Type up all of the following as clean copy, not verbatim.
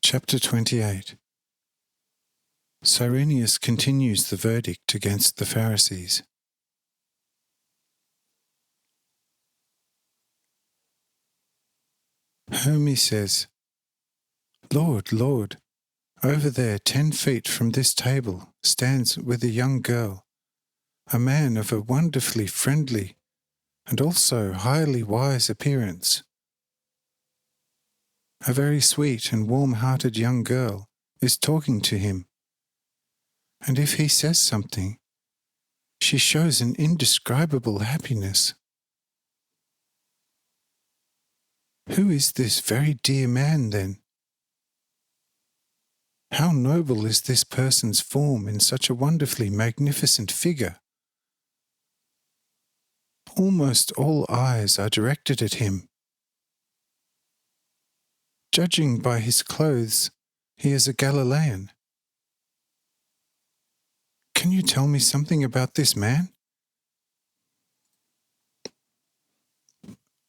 Chapter 28. Cyrenius continues the verdict against the Pharisees. Hermes says, "Lord, Lord, over there 10 feet from this table stands with a young girl, a man of a wonderfully friendly and also highly wise appearance. A very sweet and warm-hearted young girl is talking to him, and if he says something, she shows an indescribable happiness. Who is this very dear man, then? How noble is this person's form in such a wonderfully magnificent figure? Almost all eyes are directed at him. Judging by his clothes, he is a Galilean. Can you tell me something about this man?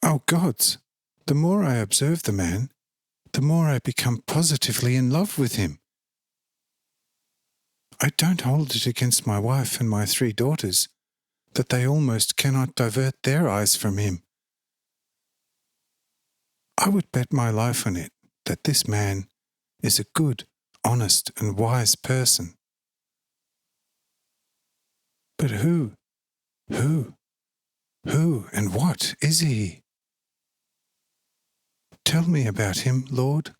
Oh gods, the more I observe the man, the more I become positively in love with him. I don't hold it against my wife and my 3 daughters that they almost cannot divert their eyes from him. I would bet my life on it that this man is a good, honest, and wise person. But who and what is he? Tell me about him, Lord,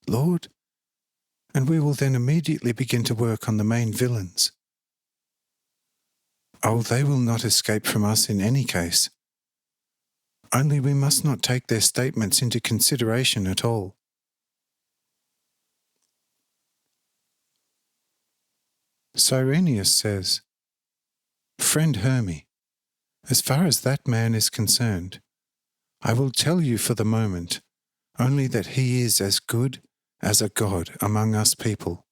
Lord, and we will then immediately begin to work on the main villains. Oh, they will not escape from us in any case. Only we must not take their statements into consideration at all. Cyrenius says, "Friend Hermes, as far as that man is concerned, I will tell you for the moment only that he is as good as a god among us people.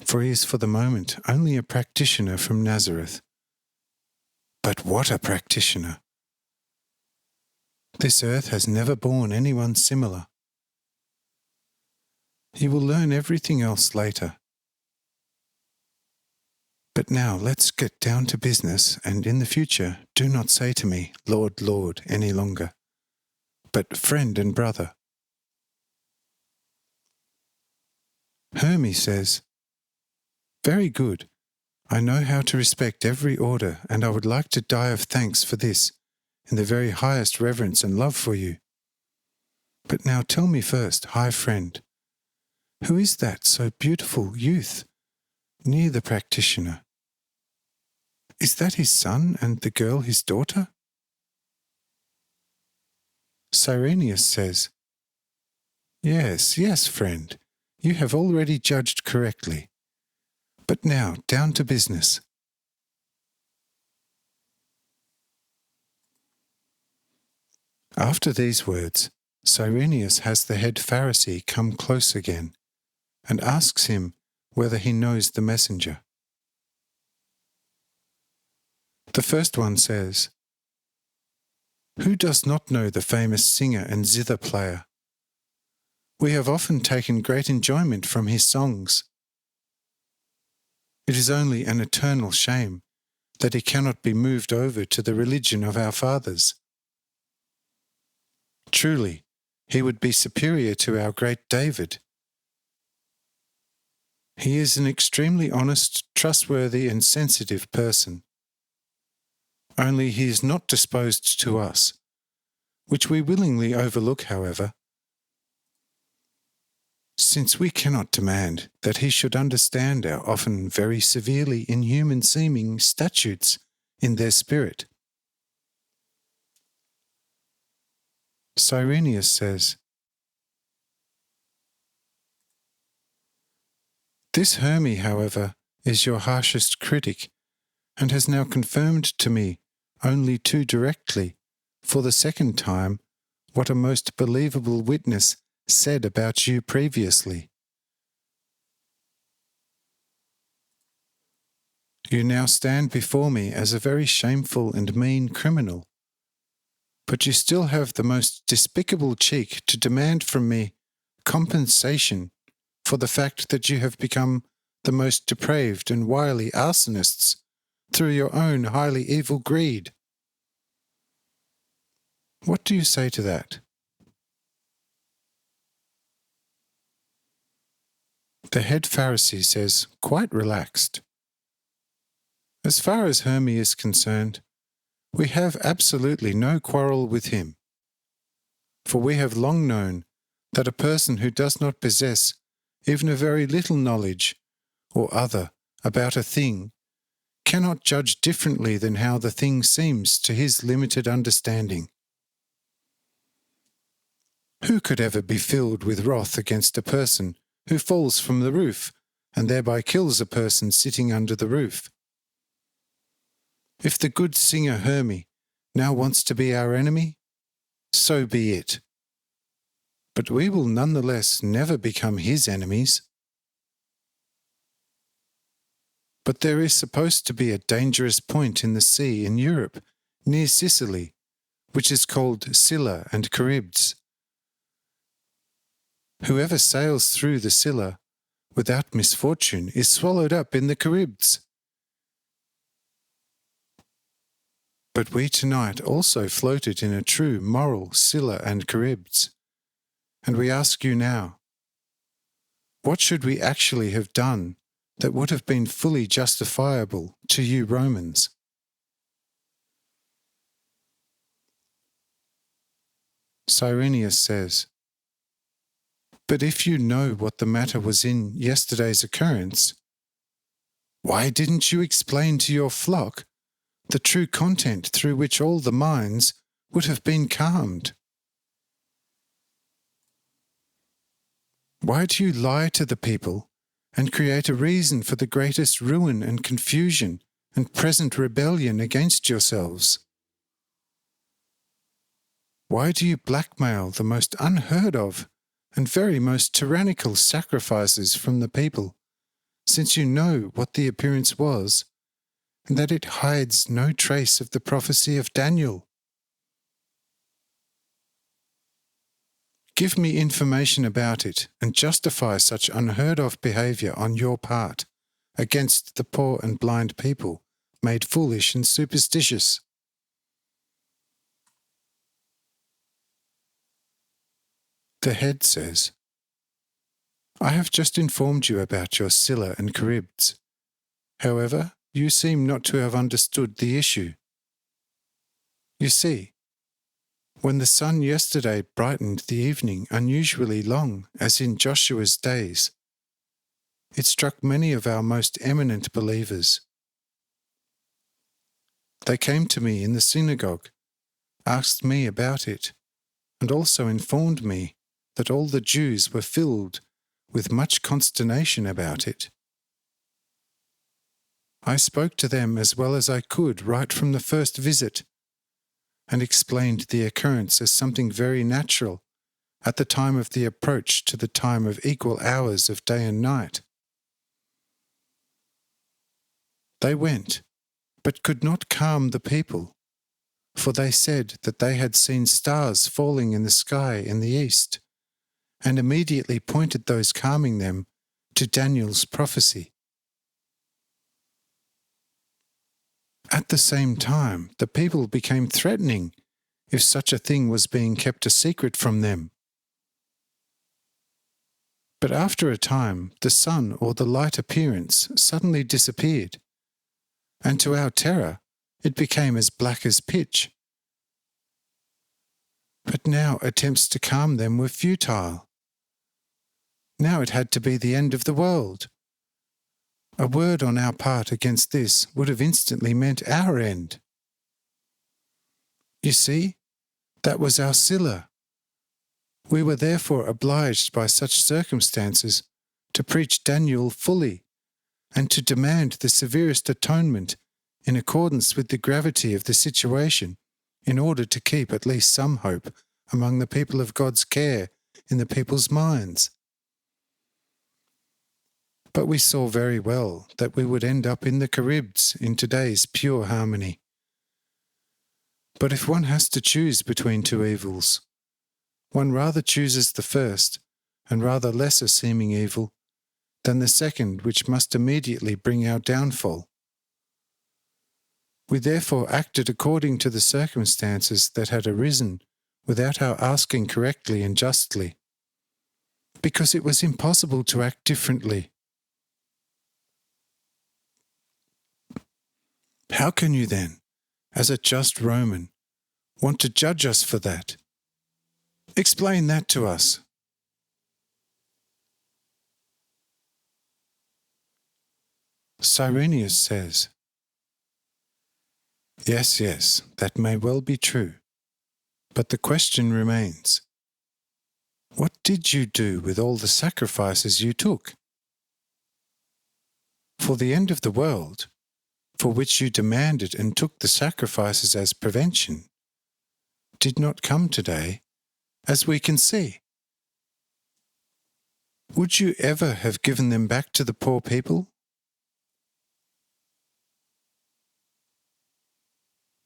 For he is for the moment only a practitioner from Nazareth. But what a practitioner! This earth has never borne anyone similar. He will learn everything else later. But now let's get down to business, and in the future do not say to me, Lord, Lord, any longer, but friend and brother." Hermes says, "Very good. I know how to respect every order, and I would like to die of thanks for this, in the very highest reverence and love for you. But now tell me first, high friend, who is that so beautiful youth near the practitioner? Is that his son and the girl his daughter?" Cyrenius says, Yes, friend, you have already judged correctly. But now, down to business. After these words, Cyrenius has the head Pharisee come close again, and asks him whether he knows the messenger. The first one says, "Who does not know the famous singer and zither player? We have often taken great enjoyment from his songs. It is only an eternal shame that he cannot be moved over to the religion of our fathers. Truly, he would be superior to our great David. He is an extremely honest, trustworthy, and sensitive person. Only he is not disposed to us, which we willingly overlook, however, since we cannot demand that he should understand our often very severely inhuman-seeming statutes in their spirit." Cyrenius says, "This Hermes, however, is your harshest critic, and has now confirmed to me only too directly, for the second time, what a most believable witness said about you previously. You now stand before me as a very shameful and mean criminal, but you still have the most despicable cheek to demand from me compensation for the fact that you have become the most depraved and wily arsonists through your own highly evil greed. What do you say to that? The head Pharisee says, quite relaxed, "As far as Hermie is concerned, we have absolutely no quarrel with him. For we have long known that a person who does not possess even a very little knowledge or other about a thing cannot judge differently than how the thing seems to his limited understanding. Who could ever be filled with wrath against a person who falls from the roof and thereby kills a person sitting under the roof? If the good singer Hermie now wants to be our enemy, so be it. But we will nonetheless never become his enemies. But there is supposed to be a dangerous point in the sea in Europe, near Sicily, which is called Scylla and Charybdis. Whoever sails through the Scylla without misfortune is swallowed up in the Charybdis. But we tonight also floated in a true moral Scylla and Charybdis. And we ask you now, what should we actually have done that would have been fully justifiable to you Romans? Cyrenius says, "But if you know what the matter was in yesterday's occurrence, why didn't you explain to your flock the true content through which all the minds would have been calmed? Why do you lie to the people and create a reason for the greatest ruin and confusion and present rebellion against yourselves? Why do you blackmail the most unheard of and very most tyrannical sacrifices from the people, since you know what the appearance was, and that it hides no trace of the prophecy of Daniel? Give me information about it and justify such unheard of behaviour on your part against the poor and blind people, made foolish and superstitious." The head says, "I have just informed you about your Scylla and Charybdis. However, you seem not to have understood the issue. You see, when the sun yesterday brightened the evening unusually long, as in Joshua's days, it struck many of our most eminent believers. They came to me in the synagogue, asked me about it, and also informed me that all the Jews were filled with much consternation about it. I spoke to them as well as I could right from the first visit, and explained the occurrence as something very natural at the time of the approach to the time of equal hours of day and night. They went, but could not calm the people, for they said that they had seen stars falling in the sky in the east, and immediately pointed those calming them to Daniel's prophecy. At the same time, the people became threatening if such a thing was being kept a secret from them. But after a time, the sun or the light appearance suddenly disappeared, and to our terror, it became as black as pitch. But now attempts to calm them were futile. Now it had to be the end of the world. A word on our part against this would have instantly meant our end. You see, that was our Scylla. We were therefore obliged by such circumstances to preach Daniel fully, and to demand the severest atonement in accordance with the gravity of the situation, in order to keep at least some hope among the people of God's care in the people's minds. But we saw very well that we would end up in the Charybdis in today's pure harmony. But if one has to choose between two evils, one rather chooses the first and rather lesser seeming evil than the second, which must immediately bring our downfall. We therefore acted according to the circumstances that had arisen without our asking correctly and justly, because it was impossible to act differently. How can you then, as a just Roman, want to judge us for that? Explain that to us. Cyrenius says, Yes, that may well be true. But the question remains, what did you do with all the sacrifices you took? For the end of the world, for which you demanded and took the sacrifices as prevention, did not come today, as we can see. Would you ever have given them back to the poor people?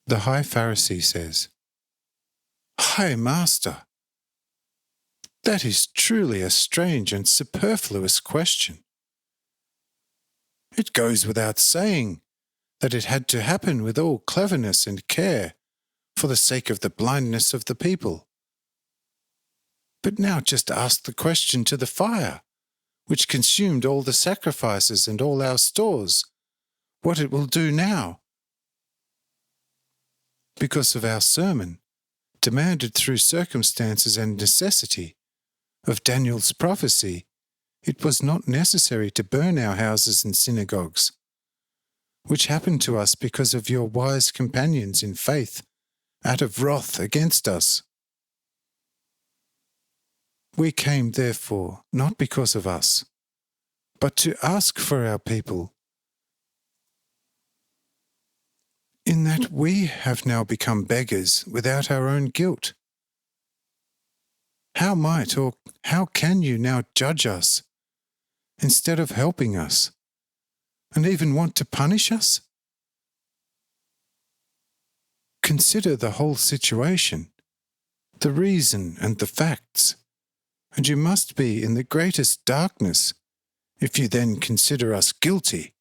The High Pharisee says, High Master, that is truly a strange and superfluous question. It goes without saying that it had to happen with all cleverness and care for the sake of the blindness of the people. But now just ask the question to the fire, which consumed all the sacrifices and all our stores, what it will do now. Because of our sermon, demanded through circumstances and necessity, of Daniel's prophecy, it was not necessary to burn our houses and synagogues, which happened to us because of your wise companions in faith, out of wrath against us. We came, therefore, not because of us, but to ask for our people, in that we have now become beggars without our own guilt. How might or how can you now judge us, instead of helping us, and even want to punish us? Consider the whole situation, the reason and the facts, and you must be in the greatest darkness if you then consider us guilty.